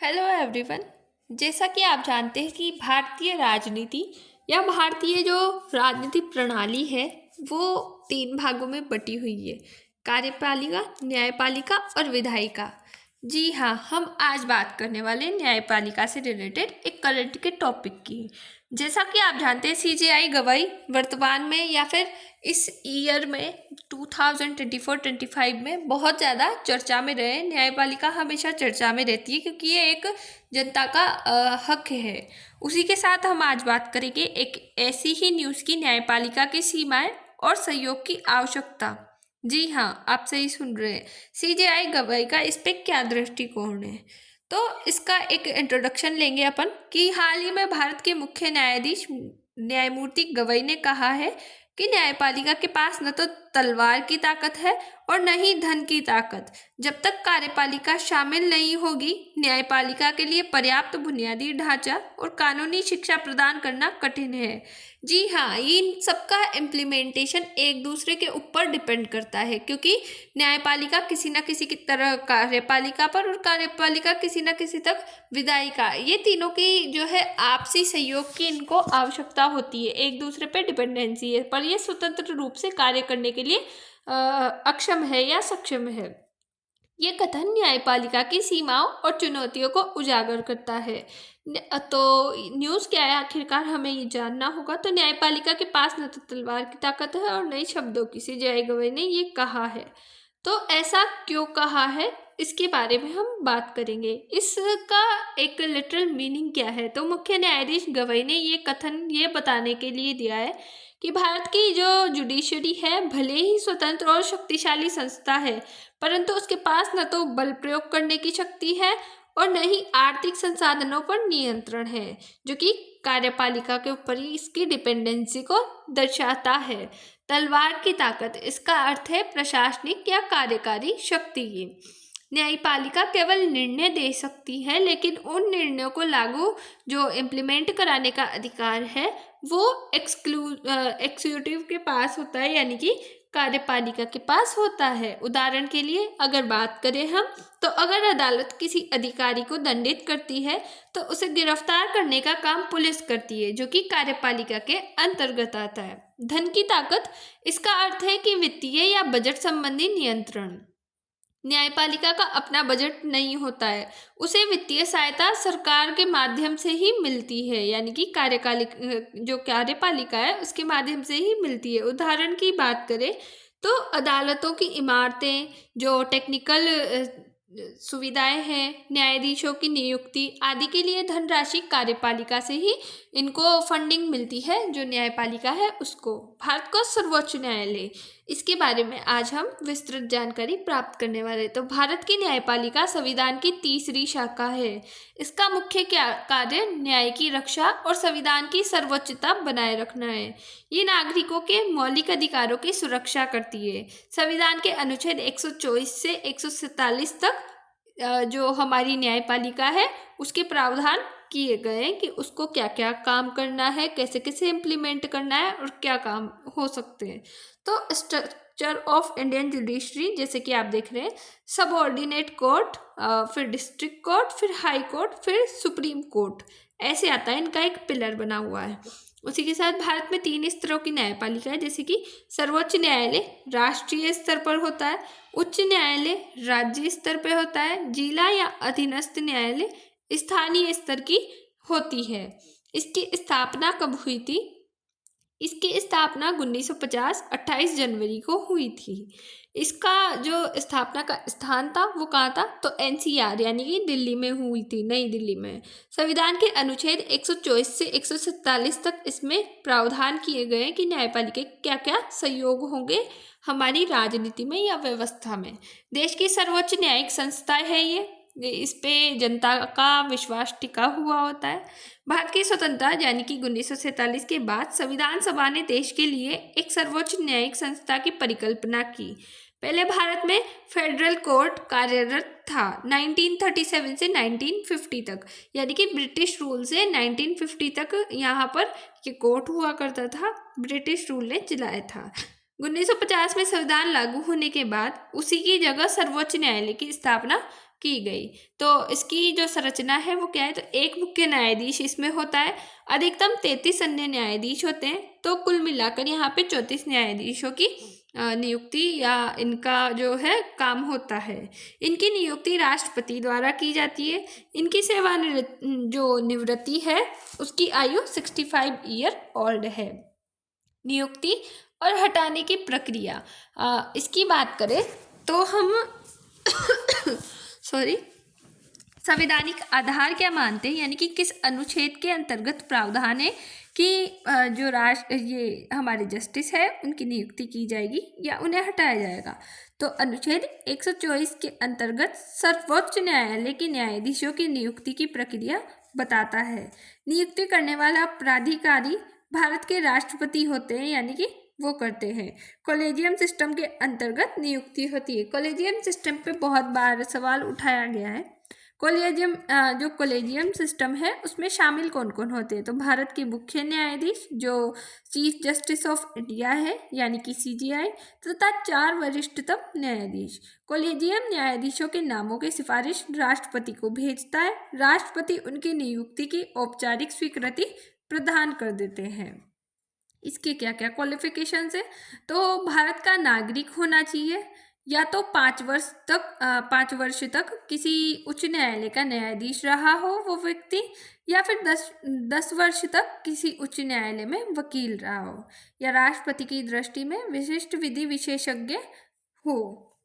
Hello everyone. जैसा कि आप जानते हैं कि भारतीय राजनीति या भारतीय जो राजनीति प्रणाली है वो तीन भागों में बटी हुई है। कार्यपालिका, न्यायपालिका और विधायिका। जी हाँ, हम आज बात करने वाले हैं न्यायपालिका से रिलेटेड एक करंट के टॉपिक की। जैसा कि आप जानते हैं सीजेआई गवाही वर्तमान में या फिर इस ईयर में 2024-25 में बहुत ज़्यादा चर्चा में रहे। न्यायपालिका हमेशा चर्चा में रहती है क्योंकि ये एक जनता का हक है। उसी के साथ हम आज बात करेंगे एक ऐसी ही न्यूज़ की, न्यायपालिका की सीमाएं और सहयोग की आवश्यकता। जी हाँ, आप सही सुन रहे हैं। सीजेआई गवाही का इस पे क्या दृष्टिकोण है, तो इसका एक इंट्रोडक्शन लेंगे अपन कि हाल ही में भारत के मुख्य न्यायाधीश न्यायमूर्ति गवई ने कहा है कि न्यायपालिका के पास न तो तलवार की ताकत है और न ही धन की ताकत। जब तक कार्यपालिका शामिल नहीं होगी, न्यायपालिका के लिए पर्याप्त बुनियादी ढांचा और कानूनी शिक्षा प्रदान करना कठिन है। जी हाँ, इन सबका इम्प्लीमेंटेशन एक दूसरे के ऊपर डिपेंड करता है क्योंकि न्यायपालिका किसी न किसी की तरह कार्यपालिका पर और कार्यपालिका किसी न किसी तक विधायिका, ये तीनों की जो है आपसी सहयोग की इनको आवश्यकता होती है। एक दूसरे पे डिपेंडेंसी है, पर ये स्वतंत्र रूप से कार्य करने के लिए अक्षम है या सक्षम है। ये कथन न्यायपालिका की सीमाओं और चुनौतियों को उजागर करता है। तो न्यूज़ क्या है आखिरकार, हमें ये जानना होगा। तो न्यायपालिका के पास न तो तलवार की ताकत है और न ही शब्दों की, सीजेआई गवाही ने ये कहा है। तो ऐसा क्यों कहा है, इसके बारे में हम बात करेंगे। इसका एक लिटरल मीनिंग क्या है, तो मुख्य न्यायाधीश गवाही ने ये कथन ये बताने के लिए दिया है कि भारत की जो जुडिशरी है भले ही स्वतंत्र और शक्तिशाली संस्था है, परंतु उसके पास न तो बल प्रयोग करने की शक्ति है और न ही आर्थिक संसाधनों पर नियंत्रण है, जो कि कार्यपालिका के ऊपर ही इसकी डिपेंडेंसी को दर्शाता है। तलवार की ताकत, इसका अर्थ है प्रशासनिक या कार्यकारी शक्ति की। न्यायपालिका केवल निर्णय दे सकती है, लेकिन उन निर्णयों को लागू जो इम्प्लीमेंट कराने का अधिकार है वो एक्सिक्यूटिव के पास होता है, यानी कि कार्यपालिका के पास होता है। उदाहरण के लिए अगर बात करें हम, तो अगर अदालत किसी अधिकारी को दंडित करती है तो उसे गिरफ्तार करने का काम पुलिस करती है, जो कि कार्यपालिका के अंतर्गत आता है। धन की ताकत, इसका अर्थ है कि वित्तीय या बजट संबंधी नियंत्रण। न्यायपालिका का अपना बजट नहीं होता है, उसे वित्तीय सहायता सरकार के माध्यम से ही मिलती है, यानी कि जो कार्यपालिका है उसके माध्यम से ही मिलती है। उदाहरण की बात करें तो अदालतों की इमारतें, जो टेक्निकल सुविधाएं हैं, न्यायाधीशों की नियुक्ति आदि के लिए धनराशि कार्यपालिका से ही इनको फंडिंग मिलती है, जो न्यायपालिका है उसको। भारत का सर्वोच्च न्यायालय, इसके बारे में आज हम विस्तृत जानकारी प्राप्त करने वाले। तो भारत की न्यायपालिका संविधान की तीसरी शाखा है। इसका मुख्य कार्य न्याय की रक्षा और संविधान की सर्वोच्चता बनाए रखना है। ये नागरिकों के मौलिक अधिकारों की सुरक्षा करती है। संविधान के अनुच्छेद 124 से 147 तक जो हमारी न्यायपालिका है उसके प्रावधान किए गए हैं कि उसको क्या क्या काम करना है, कैसे कैसे इम्प्लीमेंट करना है और क्या काम हो सकते हैं। तो स्ट्रक्चर ऑफ इंडियन जुडिशरी, जैसे कि आप देख रहे हैं, सबऑर्डिनेट कोर्ट, फिर डिस्ट्रिक्ट कोर्ट, फिर हाई कोर्ट, फिर सुप्रीम कोर्ट, ऐसे आता है। इनका एक पिलर बना हुआ है। उसी के साथ भारत में 3 स्तरों की न्यायपालिका है, जैसे कि सर्वोच्च न्यायालय राष्ट्रीय स्तर पर होता है, उच्च न्यायालय राज्य स्तर पर होता है, जिला या अधीनस्थ न्यायालय स्थानीय स्तर की होती है। इसकी स्थापना कब हुई थी? इसकी स्थापना 1950 28 जनवरी को हुई थी। इसका जो स्थापना का स्थान था वो कहाँ था? तो एनसीआर यानी कि दिल्ली में हुई थी, नई दिल्ली में। संविधान के अनुच्छेद 124 से 147 तक इसमें प्रावधान किए गए हैं कि न्यायपालिका क्या क्या सहयोग होंगे हमारी राजनीति में या व्यवस्था में। देश की सर्वोच्च न्यायिक संस्था है ये, इस पे जनता का विश्वास टिका हुआ होता है। भारत की स्वतंत्रता यानी कि 1947 के बाद संविधान सभा ने देश के लिए एक सर्वोच्च न्यायिक संस्था की परिकल्पना की। पहले भारत में फेडरल कोर्ट कार्यरत था 1937 से 1950 तक, यानी कि ब्रिटिश रूल से 1950 तक यहाँ पर ये कोर्ट हुआ करता था, ब्रिटिश रूल ने चलाया था। 1950 में संविधान लागू होने के बाद उसी की जगह सर्वोच्च न्यायालय की स्थापना की गई। तो इसकी जो संरचना है वो क्या है, तो एक मुख्य न्यायाधीश इसमें होता है, अधिकतम 33 अन्य न्यायाधीश होते हैं। तो कुल मिलाकर यहाँ पे 34 न्यायाधीशों की नियुक्ति या इनका जो है काम होता है। इनकी नियुक्ति राष्ट्रपति द्वारा की जाती है। इनकी जो निवृत्ति है उसकी आयु 65 ईयर ओल्ड है। नियुक्ति और हटाने की प्रक्रिया, इसकी बात करें तो हम सॉरी संवैधानिक आधार क्या मानते हैं, यानी कि किस अनुच्छेद के अंतर्गत प्रावधान है कि जो ये हमारे जस्टिस है उनकी नियुक्ति की जाएगी या उन्हें हटाया जाएगा। तो अनुच्छेद 124 के अंतर्गत सर्वोच्च न्यायालय के न्यायाधीशों की नियुक्ति की प्रक्रिया बताता है। नियुक्ति करने वाला प्राधिकारी भारत के राष्ट्रपति होते हैं, यानी कि वो करते हैं। कॉलेजियम सिस्टम के अंतर्गत नियुक्ति होती है। कॉलेजियम सिस्टम पे बहुत बार सवाल उठाया गया है। जो कॉलेजियम सिस्टम है उसमें शामिल कौन कौन होते हैं, तो भारत के मुख्य न्यायाधीश जो चीफ जस्टिस ऑफ इंडिया है यानी कि CJI, तथा 4 वरिष्ठतम न्यायाधीश। कॉलेजियम न्यायाधीशों के नामों की सिफारिश राष्ट्रपति को भेजता है। राष्ट्रपति उनकी नियुक्ति की औपचारिक स्वीकृति प्रदान कर देते हैं। इसके क्या क्या क्वालिफिकेशंस है, तो भारत का नागरिक होना चाहिए, या तो 5 वर्ष तक किसी उच्च न्यायालय का न्यायाधीश रहा हो वो व्यक्ति, या फिर 10 वर्ष तक किसी उच्च न्यायालय में वकील रहा हो, या राष्ट्रपति की दृष्टि में विशिष्ट विधि विशेषज्ञ हो।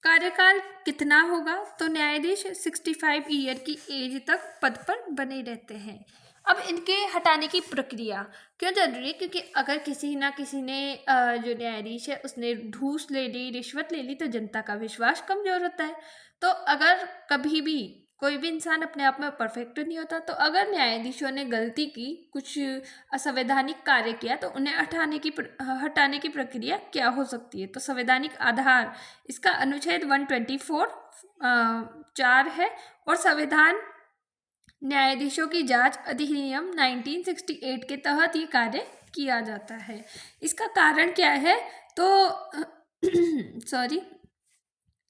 कार्यकाल कितना होगा, तो न्यायाधीश 65 ईयर की एज तक पद पर बने रहते हैं। अब इनके हटाने की प्रक्रिया क्यों जरूरी है, क्योंकि अगर किसी ने जो न्यायाधीश है उसने घूस ले ली, रिश्वत ले ली, तो जनता का विश्वास कमजोर होता है। तो अगर कभी भी कोई भी इंसान अपने आप में परफेक्ट नहीं होता, तो अगर न्यायाधीशों ने गलती की, कुछ असंवैधानिक कार्य किया, तो उन्हें हटाने की प्रक्रिया क्या हो सकती है, तो संवैधानिक आधार इसका अनुच्छेद 124 4 है, और संविधान न्यायाधीशों की जांच अधिनियम 1968 के तहत ये कार्य किया जाता है। इसका कारण क्या है, तो सॉरी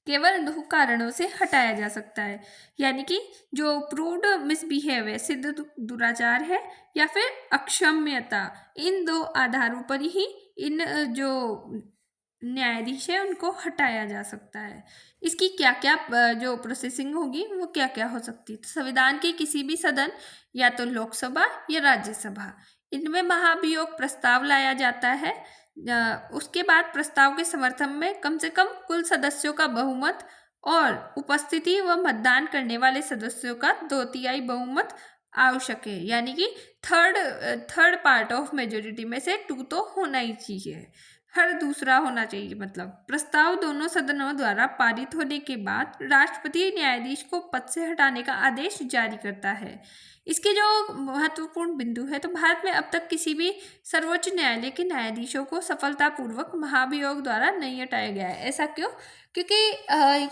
केवल 2 कारणों से हटाया जा सकता है, यानी कि जो प्रूव्ड मिसबिहेव है, सिद्ध दुराचार है, या फिर अक्षम्यता। इन 2 आधारों पर ही इन जो न्यायाधीश है उनको हटाया जा सकता है। इसकी क्या क्या जो प्रोसेसिंग होगी वो क्या क्या हो सकती है, तो संविधान के किसी भी सदन, या तो लोकसभा या राज्यसभा, इनमें महाभियोग प्रस्ताव लाया जाता है। उसके बाद प्रस्ताव के समर्थन में कम से कम कुल सदस्यों का बहुमत और उपस्थिति व मतदान करने वाले सदस्यों का 2/3 बहुमत आवश्यक है, यानी कि थर्ड पार्ट ऑफ मेजोरिटी में से 2 तो होना ही चाहिए, हर दूसरा होना चाहिए। मतलब प्रस्ताव दोनों सदनों द्वारा पारित होने के बाद राष्ट्रपति न्यायाधीश को पद से हटाने का आदेश जारी करता है। इसके जो महत्वपूर्ण बिंदु है, तो भारत में अब तक किसी भी सर्वोच्च न्यायालय के न्यायाधीशों को सफलतापूर्वक महाभियोग द्वारा नहीं हटाया गया है। ऐसा क्यों, क्योंकि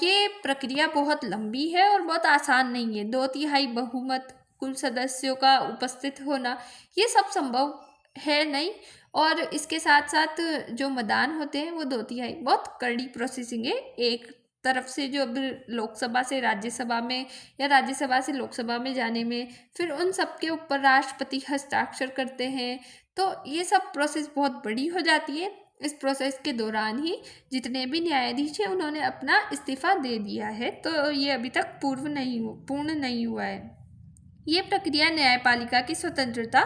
ये प्रक्रिया बहुत लंबी है और बहुत आसान नहीं है। 2/3 बहुमत, कुल सदस्यों का उपस्थित होना, ये सब संभव है नहीं। और इसके साथ साथ जो मतदान होते हैं वो 2/3, बहुत कड़ी प्रोसेसिंग है। एक तरफ से जो अब लोकसभा से राज्यसभा में या राज्यसभा से लोकसभा में जाने में, फिर उन सब के ऊपर राष्ट्रपति हस्ताक्षर करते हैं, तो ये सब प्रोसेस बहुत बड़ी हो जाती है। इस प्रोसेस के दौरान ही जितने भी न्यायाधीश हैं उन्होंने अपना इस्तीफा दे दिया है, तो ये अभी तक पूर्ण नहीं हुआ है। ये प्रक्रिया न्यायपालिका की स्वतंत्रता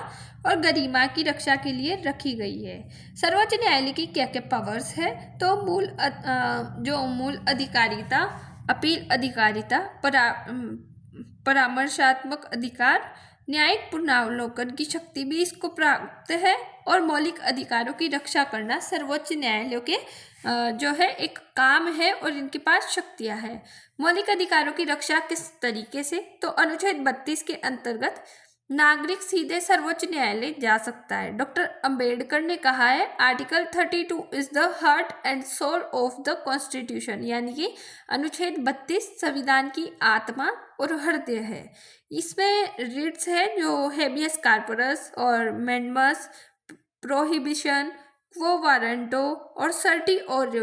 और गरिमा की रक्षा के लिए रखी गई है। सर्वोच्च न्यायालय की क्या क्या पावर्स है, तो मूल अधिकारिता, अपील अधिकारिता, परामर्शात्मक अधिकार, न्यायिक पुनरावलोकन की शक्ति भी इसको प्राप्त है, और मौलिक अधिकारों की रक्षा करना सर्वोच्च न्यायालयों के जो है एक काम है और इनके पास शक्तियां हैं। मौलिक अधिकारों की रक्षा किस तरीके से, तो अनुच्छेद 32 के अंतर्गत नागरिक सीधे सर्वोच्च न्यायालय जा सकता है। डॉक्टर अंबेडकर ने कहा है, article 32 is the heart and soul of the constitution, यानी कि अनुच्छेद 32 संविधान की आत्मा और हृदय है। इसमें रिट्स है जो हेबियस कार्पस और मैंडमस, प्रोहिबिशन, वो वारंटो और सर्टी और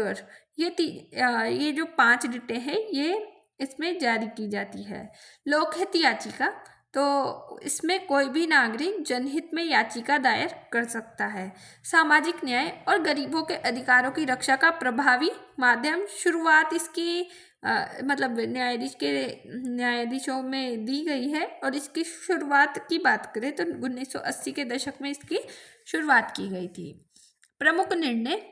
ये जो 5 रिटें हैं, ये इसमें जारी की जाती है। लोकहित याचिका, तो इसमें कोई भी नागरिक जनहित में याचिका दायर कर सकता है। सामाजिक न्याय और गरीबों के अधिकारों की रक्षा का प्रभावी माध्यम, शुरुआत इसकी मतलब न्यायाधीशों में दी गई है और इसकी शुरुआत की बात करें तो 1980 के दशक में इसकी शुरुआत की गई थी। प्रमुख निर्णय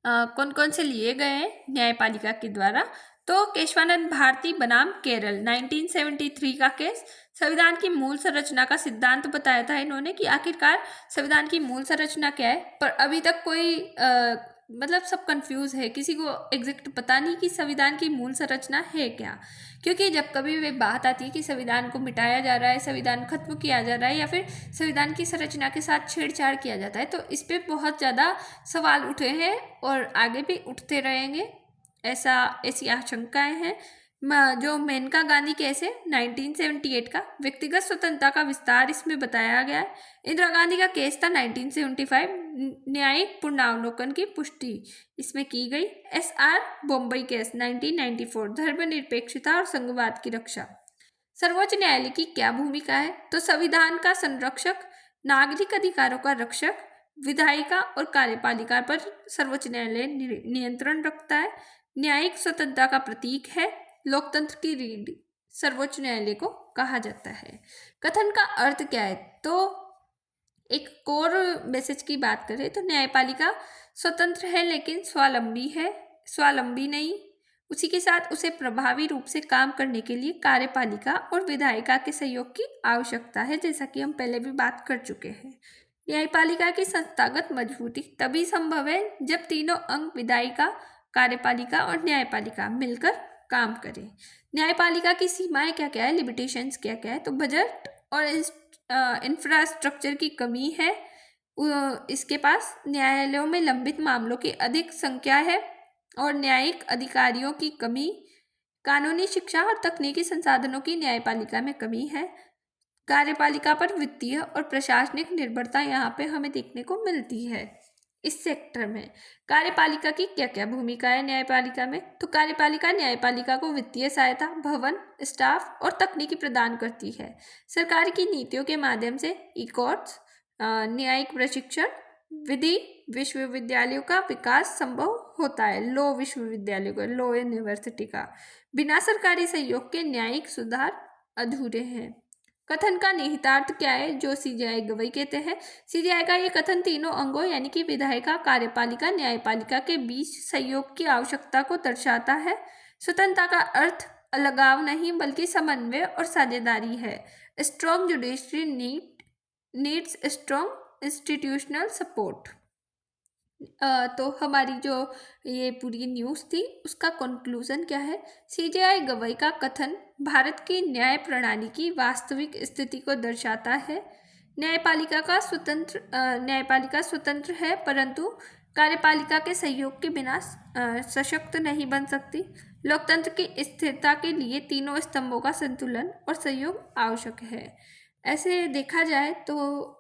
कौन कौन से लिए गए हैं न्यायपालिका के द्वारा, तो केशवानंद भारती बनाम केरल 1973 का केस, संविधान की मूल संरचना का सिद्धांत बताया था इन्होंने कि आखिरकार संविधान की मूल संरचना क्या है, पर अभी तक कोई मतलब सब कंफ्यूज है, किसी को एग्जैक्ट पता नहीं कि संविधान की मूल संरचना है क्या। क्योंकि जब कभी भी बात आती है कि संविधान को मिटाया जा रहा है, संविधान खत्म किया जा रहा है या फिर संविधान की संरचना के साथ छेड़छाड़ किया जाता है, तो इस पर बहुत ज़्यादा सवाल उठे हैं और आगे भी उठते रहेंगे, ऐसी आशंकाएं हैं। जो मेनका गांधी केस है 1978 का, व्यक्तिगत स्वतंत्रता का विस्तार इसमें बताया गया है। इंदिरा गांधी का केस था 1975, न्यायिक पुनरावलोकन की पुष्टि इसमें की गई। SR बॉम्बई केस 1994, धर्मनिरपेक्षता और संघवाद की रक्षा। सर्वोच्च न्यायालय की क्या भूमिका है, तो संविधान का संरक्षक, नागरिक अधिकारों का रक्षक, विधायिका और कार्यपालिका पर सर्वोच्च न्यायालय नियंत्रण रखता है, न्यायिक स्वतंत्रता का प्रतीक है, लोकतंत्र की रीढ़ सर्वोच्च न्यायालय को कहा जाता है। कथन का अर्थ क्या है, तो एक कोर मैसेज की बात करें तो न्यायपालिका स्वतंत्र है लेकिन स्वावलंबी नहीं। उसी के साथ उसे प्रभावी रूप से काम करने के लिए कार्यपालिका और विधायिका के सहयोग की आवश्यकता है, जैसा कि हम पहले भी बात कर चुके हैं। न्यायपालिका की संस्थागत मजबूती तभी संभव है जब तीनों अंग विधायिका, कार्यपालिका और न्यायपालिका मिलकर काम करें। न्यायपालिका की सीमाएं क्या क्या है, लिमिटेशंस क्या क्या है, तो बजट और इंफ्रास्ट्रक्चर की कमी है, इसके पास न्यायालयों में लंबित मामलों की अधिक संख्या है और न्यायिक अधिकारियों की कमी, कानूनी शिक्षा और तकनीकी संसाधनों की न्यायपालिका में कमी है। कार्यपालिका पर वित्तीय और प्रशासनिक निर्भरता यहाँ पे हमें देखने को मिलती है। इस सेक्टर में कार्यपालिका की क्या क्या भूमिका है न्यायपालिका में, तो कार्यपालिका न्यायपालिका को वित्तीय सहायता, भवन, स्टाफ और तकनीकी प्रदान करती है। सरकार की नीतियों के माध्यम से ई-कोर्ट्स, न्यायिक प्रशिक्षण, विधि विश्वविद्यालयों का विकास संभव होता है, लो विश्वविद्यालयों का, लो यूनिवर्सिटी का। बिना सरकारी सहयोग के न्यायिक सुधार अधूरे हैं। कथन का निहितार्थ क्या है, जो CJI गवाही कहते हैं। CJI का ये कथन तीनों अंगों यानी कि विधायिका, कार्यपालिका, न्यायपालिका के बीच सहयोग की आवश्यकता को दर्शाता है। स्वतंत्रता का अर्थ अलगाव नहीं बल्कि समन्वय और साझेदारी है। Strong judiciary needs strong institutional support. तो हमारी जो ये पूरी न्यूज़ थी उसका कंक्लूजन क्या है, CJI गवाही का कथन भारत की न्याय प्रणाली की वास्तविक स्थिति को दर्शाता है। न्यायपालिका स्वतंत्र है परंतु कार्यपालिका के सहयोग के बिना सशक्त नहीं बन सकती। लोकतंत्र की स्थिरता के लिए तीनों स्तंभों का संतुलन और सहयोग आवश्यक है। ऐसे देखा जाए तो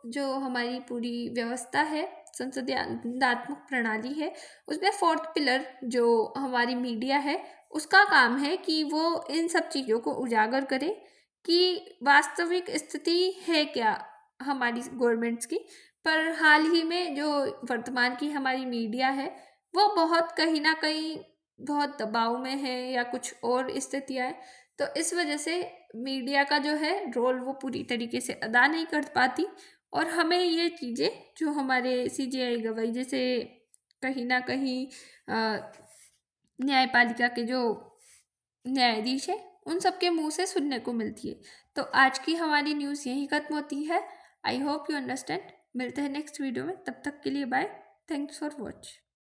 जो हमारी पूरी व्यवस्था है, संसदीय दंडात्मक प्रणाली है, उसमें 4th पिलर जो हमारी मीडिया है उसका काम है कि वो इन सब चीज़ों को उजागर करे कि वास्तविक स्थिति है क्या हमारी गवर्नमेंट्स की। पर हाल ही में जो वर्तमान की हमारी मीडिया है वो बहुत कहीं ना कहीं बहुत दबाव में है या कुछ और स्थितियाँ है, तो इस वजह से मीडिया का जो है रोल वो पूरी तरीके से अदा नहीं कर पाती और हमें ये चीज़ें जो हमारे CJI गवाही जैसे कहीं ना कहीं न्यायपालिका के जो न्यायाधीश है उन सबके मुंह से सुनने को मिलती है। तो आज की हमारी न्यूज़ यही खत्म होती है। I hope you understand. मिलते हैं नेक्स्ट वीडियो में, तब तक के लिए बाय। Thanks for watch.